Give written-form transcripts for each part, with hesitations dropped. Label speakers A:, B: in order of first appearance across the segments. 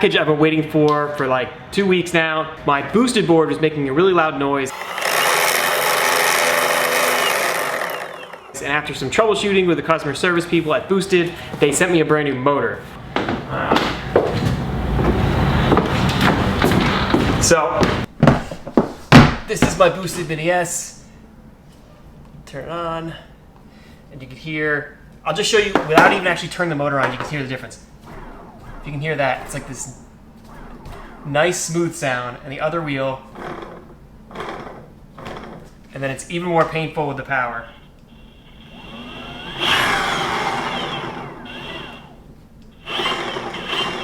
A: package I've been waiting for like 2 weeks now. My boosted board was making a really loud noise. And after some troubleshooting with the customer service people at Boosted, they sent me a brand new motor. So, this is my Boosted Mini S. Turn it on, and you can hear, I'll just show you, without even actually turning the motor on, you can hear the difference. If you can hear that, it's like this nice smooth sound, and the other wheel, and then it's even more painful with the power.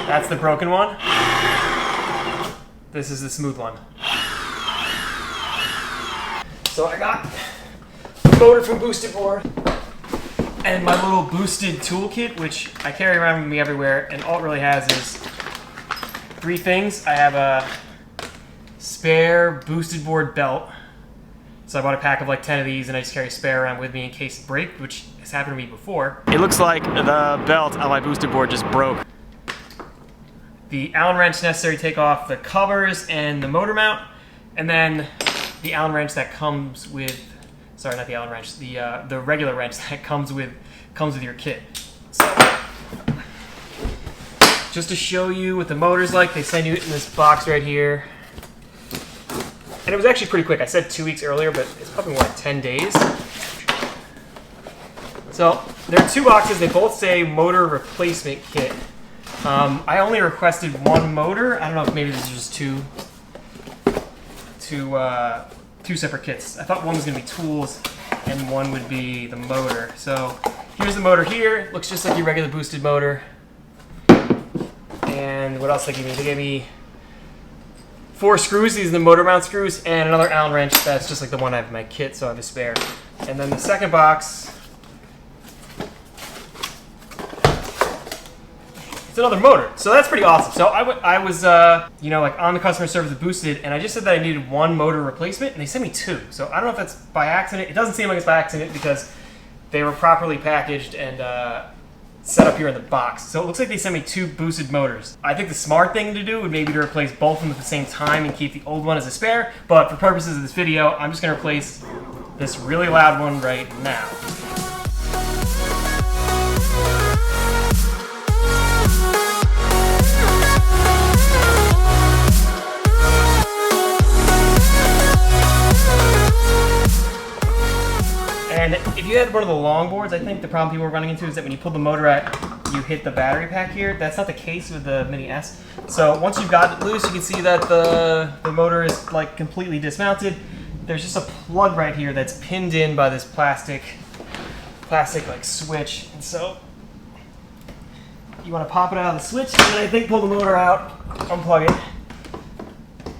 A: That's the broken one. This is the smooth one. So I got the motor from Boosted Board and my little Boosted toolkit, which I carry around with me everywhere, and all it really has is 3 things. I have a spare Boosted Board belt. So I bought a pack of like 10 of these, and I just carry a spare around with me in case it breaks, which has happened to me before. It looks like the belt on my Boosted Board just broke. The Allen wrench necessary to take off the covers and the motor mount, and then the Allen wrench that comes with, sorry, not the Allen wrench, the regular wrench that comes with your kit. So, just to show you what the motor's like, they send you it in this box right here. And it was actually pretty quick. I said 2 weeks earlier, but it's probably more like 10 days. So there are 2 boxes. They both say motor replacement kit. I only requested 1 motor. I don't know if maybe this is just two separate kits. I thought one was going to be tools and one would be the motor. So here's the motor here. It looks just like your regular Boosted motor. And what else did they give me? They gave me 4 screws. These are the motor mount screws, and another Allen wrench that's just like the one I have in my kit, so I have a spare. And then the second box, it's another motor. So that's pretty awesome. So I was you know, like on the customer service at Boosted, and I just said that I needed 1 motor replacement, and they sent me 2. So I don't know if that's by accident. It doesn't seem like it's by accident because they were properly packaged and set up here in the box. So it looks like they sent me 2 Boosted motors. I think the smart thing to do would maybe to replace both of them at the same time and keep the old one as a spare, but for purposes of this video, I'm just gonna replace this really loud one right now. And if you had one of the long boards, I think the problem people were running into is that when you pull the motor out, you hit the battery pack here. That's not the case with the Mini S. So once you've got it loose, you can see that the motor is like completely dismounted. There's just a plug right here that's pinned in by this plastic like switch. And so you want to pop it out of the switch, and I think pull the motor out, unplug it,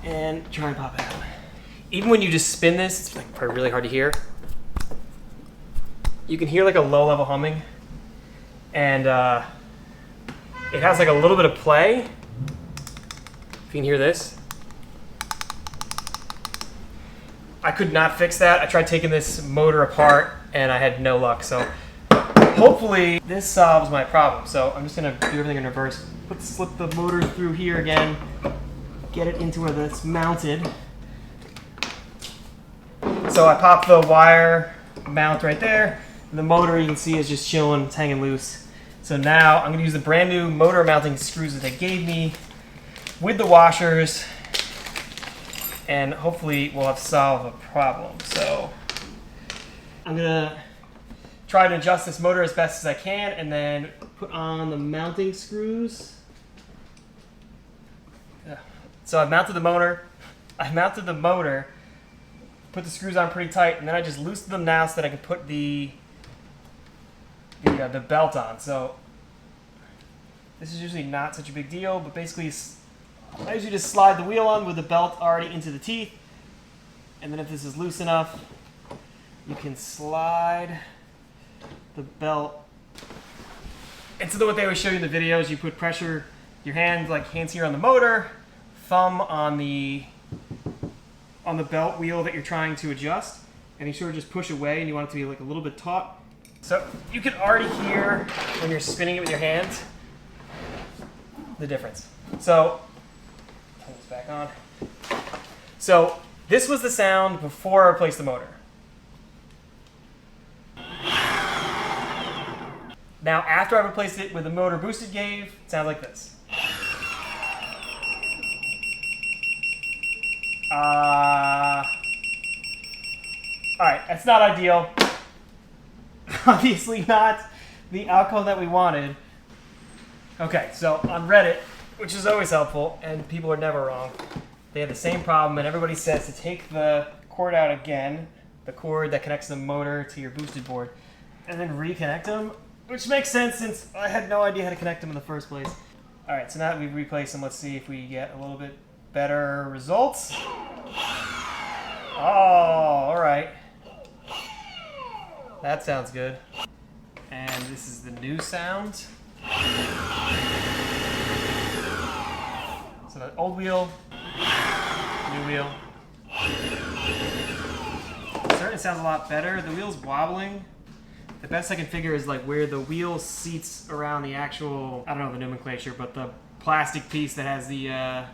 A: and try and pop it out. Even when you just spin this, it's like probably really hard to hear. You can hear like a low-level humming, and it has like a little bit of play. If you can hear this. I could not fix that. I tried taking this motor apart, and I had no luck. So hopefully this solves my problem. So I'm just gonna do everything in reverse. Slip the motor through here again, get it into where it's mounted. So I popped the wire mount right there. The motor, you can see, is just chilling, it's hanging loose. So now I'm going to use the brand new motor mounting screws that they gave me with the washers, and hopefully we'll have solved the problem. So I'm going to try to adjust this motor as best as I can, and then put on the mounting screws. So I've mounted the motor. Put the screws on pretty tight, and then I just loosened them now so that I can put the belt on. So this is usually not such a big deal, but basically I usually just slide the wheel on with the belt already into the teeth, and then if this is loose enough, you can slide the belt. And so what they always show you in the videos, you put pressure, your hands here on the motor, thumb on the belt wheel that you're trying to adjust, and you sort of just push away, and you want it to be like a little bit taut. So you can already hear when you're spinning it with your hands the difference. So, turn this back on. So, this was the sound before I replaced the motor. Now, after I replaced it with the motor boosted gauge, it sounds like this. Alright, that's not ideal. Obviously not the outcome that we wanted. Okay, so on Reddit, which is always helpful, and people are never wrong, they have the same problem, and everybody says to take the cord out again, the cord that connects the motor to your boosted board, and then reconnect them, which makes sense since I had no idea how to connect them in the first place. Alright, so now that we've replaced them, let's see if we get a little bit better results. Oh, alright. That sounds good. And this is the new sound. So the old wheel, new wheel. Certainly sounds a lot better. The wheel's wobbling. The best I can figure is like where the wheel seats around the actual, I don't know the nomenclature, but the plastic piece that has the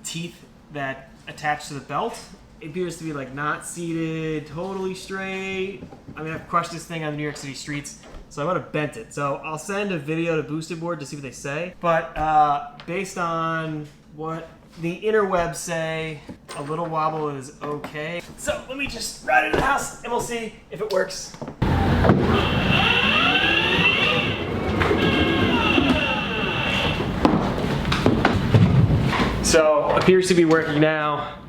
A: teeth that attach to the belt. It appears to be like not seated totally straight. I mean, I've crushed this thing on the New York City streets, so I would have bent it. So I'll send a video to Boosted Board to see what they say. But based on what the interwebs say, a little wobble is okay. So let me just ride it in the house and we'll see if it works. So appears to be working now.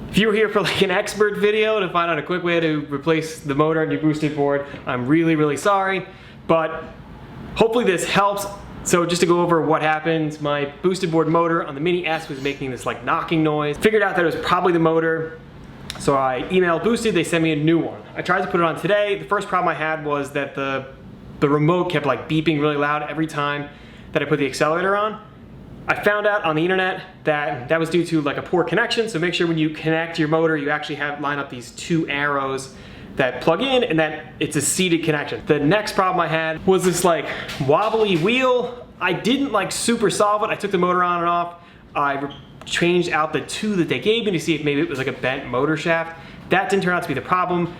A: If you were here for like an expert video to find out a quick way to replace the motor on your boosted board, I'm really, really sorry, but hopefully this helps. So just to go over what happened, my boosted board motor on the Mini S was making this like knocking noise. Figured out that it was probably the motor, so I emailed Boosted, they sent me a new one. I tried to put it on today. The first problem I had was that the remote kept like beeping really loud every time that I put the accelerator on. I found out on the internet that that was due to like a poor connection, so make sure when you connect your motor you actually line up these two arrows that plug in and that it's a seated connection. The next problem I had was this like wobbly wheel. I didn't like super solve it. I took the motor on and off. I changed out the two that they gave me to see if maybe it was like a bent motor shaft. That didn't turn out to be the problem.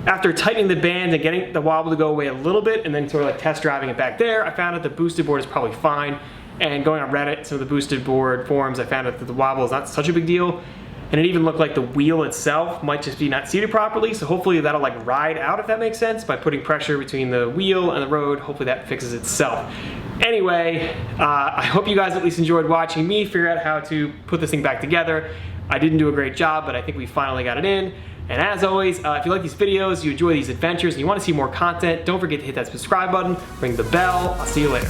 A: After tightening the bands and getting the wobble to go away a little bit and then sort of like test driving it back there, I found out the boosted board is probably fine. And going on Reddit, some of the boosted board forums, I found out that the wobble is not such a big deal. And it even looked like the wheel itself might just be not seated properly, so hopefully that'll like ride out, if that makes sense, by putting pressure between the wheel and the road. Hopefully that fixes itself. Anyway, I hope you guys at least enjoyed watching me figure out how to put this thing back together. I didn't do a great job, but I think we finally got it in. And as always, if you like these videos, you enjoy these adventures, and you want to see more content, don't forget to hit that subscribe button, ring the bell. I'll see you later.